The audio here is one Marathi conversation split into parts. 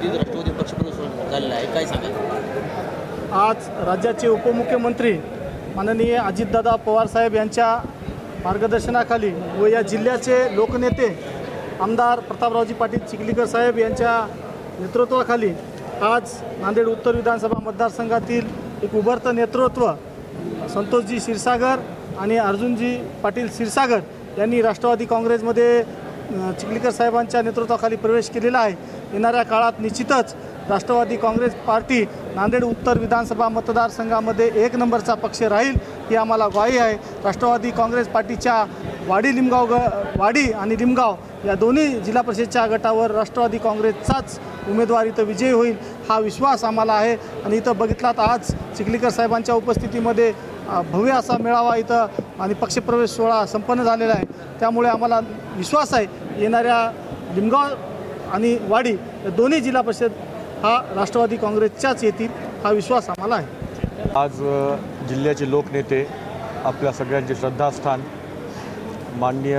नुकतीच राष्ट्रवादी पक्षप्रवेश झालेला आहे, काय सांगा? आज राज्याचे उपमुख्यमंत्री माननीय अजितदादा पवार साहेब यांच्या मार्गदर्शनाखाली व या जिल्ह्याचे लोकनेते आमदार प्रतापरावजी पाटील चिखलीकर साहेब यांच्या नेतृत्वाखाली आज नांदेड उत्तर विधानसभा मतदारसंघातील एक उभरतं नेतृत्व संतोषजी क्षीरसागर आणि अर्जुनजी पाटील क्षीरसागर यांनी राष्ट्रवादी काँग्रेसमध्ये चिखलीकर साहेबांच्या नेतृत्वाखाली प्रवेश केलेला आहे। येणाऱ्या काळात निश्चितच राष्ट्रवादी काँग्रेस पार्टी नांदेड उत्तर विधानसभा मतदारसंघामध्ये एक नंबरचा पक्ष राहील ही आम्हाला ग्वाही आहे। राष्ट्रवादी काँग्रेस पार्टीच्या वाडी आणि लिमगाव या दोन्ही जिल्हा परिषदच्या गटावर राष्ट्रवादी काँग्रेसचाच उमेदवार इथं विजयी होईल हा विश्वास आम्हाला आहे। आणि इथं बघितलात आज चिखलीकर साहेबांच्या उपस्थितीमध्ये भव्य असा मेळावा इथं आणि पक्षप्रवेश सोहळा संपन्न झालेला आहे। त्यामुळे आम्हाला विश्वास आहे येणाऱ्या लिमगाव आणि वाडी या दोन्ही जिल्हा परिषद हा राष्ट्रवादी काँग्रेसच्याच येतील हा विश्वास आम्हाला आहे। आज जिल्ह्याचे लोकनेते आपल्या सगळ्यांचे श्रद्धास्थान माननीय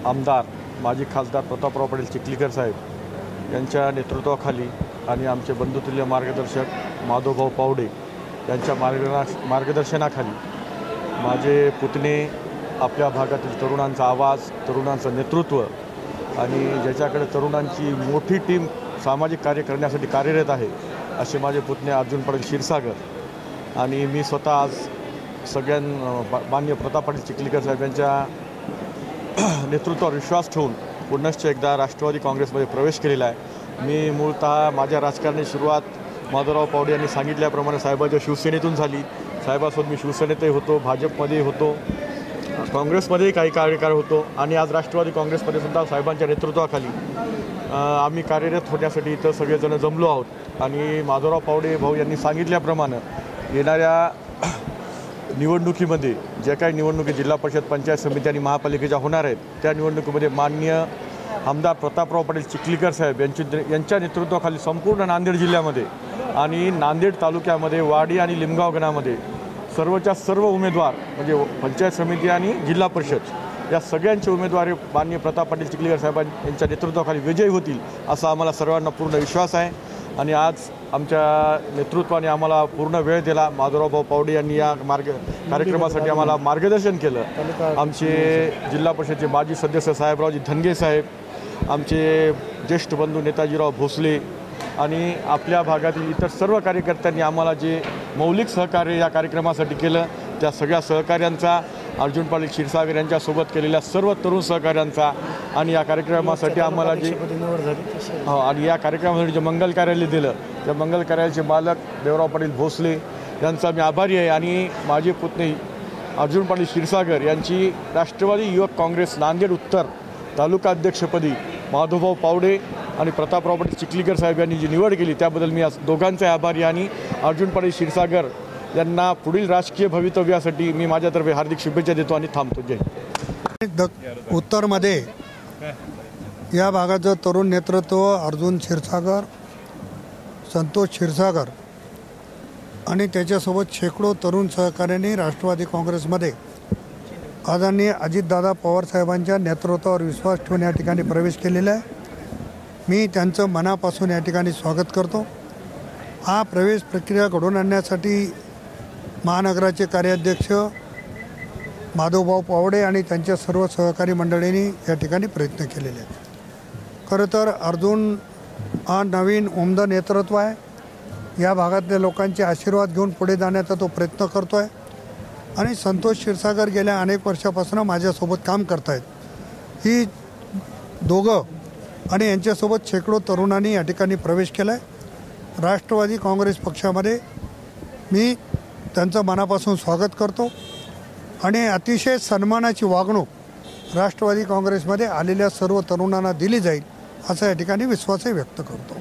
आमदार माजी खासदार प्रतापराव पाटील चिखलीकर साहेब यांच्या नेतृत्वाखाली आणि आमचे बंधुतुल्य मार्गदर्शक माधवभाऊ पावडे यांच्या मार्गदर्शनाखाली माझे पुतणे आपल्या भागातील तरुणांचा आवाज, तरुणांचं नेतृत्व आणि ज्याच्याकडे तरुणांची मोठी टीम सामाजिक कार्य करण्यासाठी कार्यरत आहे असे माझे पुतणे अर्जुन पाटील क्षीरसागर आणि मी स्वतः आज माननीय प्रताप पाटील चिखलीकर साहेब यांच्या नेतृत्वावर विश्वास ठेवून पुनश्च एकदा राष्ट्रवादी काँग्रेसमध्ये प्रवेश केलेला आहे। मी मूळतः माझ्या राजकारणी सुरुवात माधवराव पावडे यांनी सांगितल्याप्रमाणे साहेबांच्या शिवसेनेतून झाली। साहेबासोबत मी शिवसेनेतही होतो, भाजपमध्ये होतो, काँग्रेसमध्येही काही कार्यकाळ होतो आणि आज राष्ट्रवादी काँग्रेसमध्ये सुद्धा साहेबांच्या नेतृत्वाखाली आम्ही कार्यरत होण्यासाठी इथं सगळेजण जमलो आहोत। आणि माधवराव पावडे भाऊ यांनी सांगितल्याप्रमाणे येणाऱ्या निवडणुकीमध्ये जे काही निवडणुकी जिल्हा परिषद, पंचायत समिती आणि महापालिकेच्या होणार आहेत त्या निवडणुकीमध्ये माननीय आमदार प्रतापराव पाटील चिखलीकर साहेब यांच्या नेतृत्वाखाली संपूर्ण नांदेड जिल्ह्यामध्ये आणि नांदेड तालुक्यामध्ये वाडी आणि लिमगाव गणामध्ये सर्वच्या सर्व उमेदवार म्हणजे पंचायत समिती आणि जिल्हा परिषद या सगळ्यांचे उमेदवार माननीय प्रताप पाटील चिखलीकर साहेब यांच्या नेतृत्वाखाली विजयी होतील असा आम्हाला सर्वांना पूर्ण विश्वास आहे। आणि आज आमच्या नेतृत्वाने आम्हाला पूर्ण वेळ दिला। माधवराव पावडे यांनी या कार्यक्रमासाठी आम्हाला मार्गदर्शन केलं। आमचे जिल्हा परिषदेचे माजी सदस्य साहेबरावजी धनगे साहेब, आमचे ज्येष्ठ बंधू नेताजीराव भोसले आणि आपल्या भागातील इतर सर्व कार्यकर्त्यांनी आम्हाला जे मौलिक सहकार्य या कार्यक्रमासाठी केलं त्या सगळ्या सहकार्यांचा, अर्जुन पाटील क्षीरसागर यांच्यासोबत केलेल्या सर्व तरुण सहकार्यांचा आणि या कार्यक्रमासाठी आम्हाला जे आणि या कार्यक्रमासाठी जे मंगल कार्यालय दिलं त्या मंगल कार्यालयाचे मालक देवराव पाटील भोसले यांचा मी आभारी आहे। आणि माझे पुतणे अर्जुन पाटील क्षीरसागर यांची राष्ट्रवादी युवक काँग्रेस नांदेड उत्तर तालुका अध्यक्षपदी माधवभाऊ पावडे आणि प्रतापराव पाटील चिखलीकर साहेब यांनी जी निवड केली त्याबद्दल मी आज दोघांचे आभारी आणि अर्जुन पाटील क्षीरसागर यांना पुढील राजकीय भवितव्यासाठी मी माझ्यातर्फे हार्दिक शुभेच्छा देतो आणि थांबतो। जय उत्तरमध्ये या भागाचं तरुण नेतृत्व अर्जुन क्षीरसागर, संतोष क्षीरसागर आणि त्याच्यासोबत शेकडो तरुण सहकाऱ्यांनी राष्ट्रवादी काँग्रेसमध्ये आदरणीय अजितदादा पवार साहेबांच्या नेतृत्वावर विश्वास ठेवून या ठिकाणी प्रवेश केलेला आहे। मी त्यांचं मनापासून या ठिकाणी स्वागत करतो। हा प्रवेश प्रक्रिया घडवून आणण्यासाठी महानगराचे कार्याध्यक्ष माधवभाऊ पावडे आणि त्यांच्या सर्व सहकारी मंडळींनी या ठिकाणी प्रयत्न केलेले आहेत। खरं तर अर्जुन हा नवीन उमदा नेतृत्व आहे। या भागातल्या लोकांचे आशीर्वाद घेऊन पुढे जाण्याचा तो प्रयत्न करतो आहे आणि संतोष क्षीरसागर गेल्या अनेक वर्षापासून माझ्यासोबत काम करत आहेत। ही दोघं आणि यांच्यासोबत शेकडो तरुणांनी या ठिकाणी प्रवेश केला आहे। राष्ट्रवादी काँग्रेस पक्षामध्ये मी त्यांचं मनापासून स्वागत करतो आणि अतिशय सन्मानाची वागणूक राष्ट्रवादी काँग्रेसमध्ये आलेल्या सर्व तरुणांना दिली जाईल असा या ठिकाणी विश्वासही व्यक्त करतो।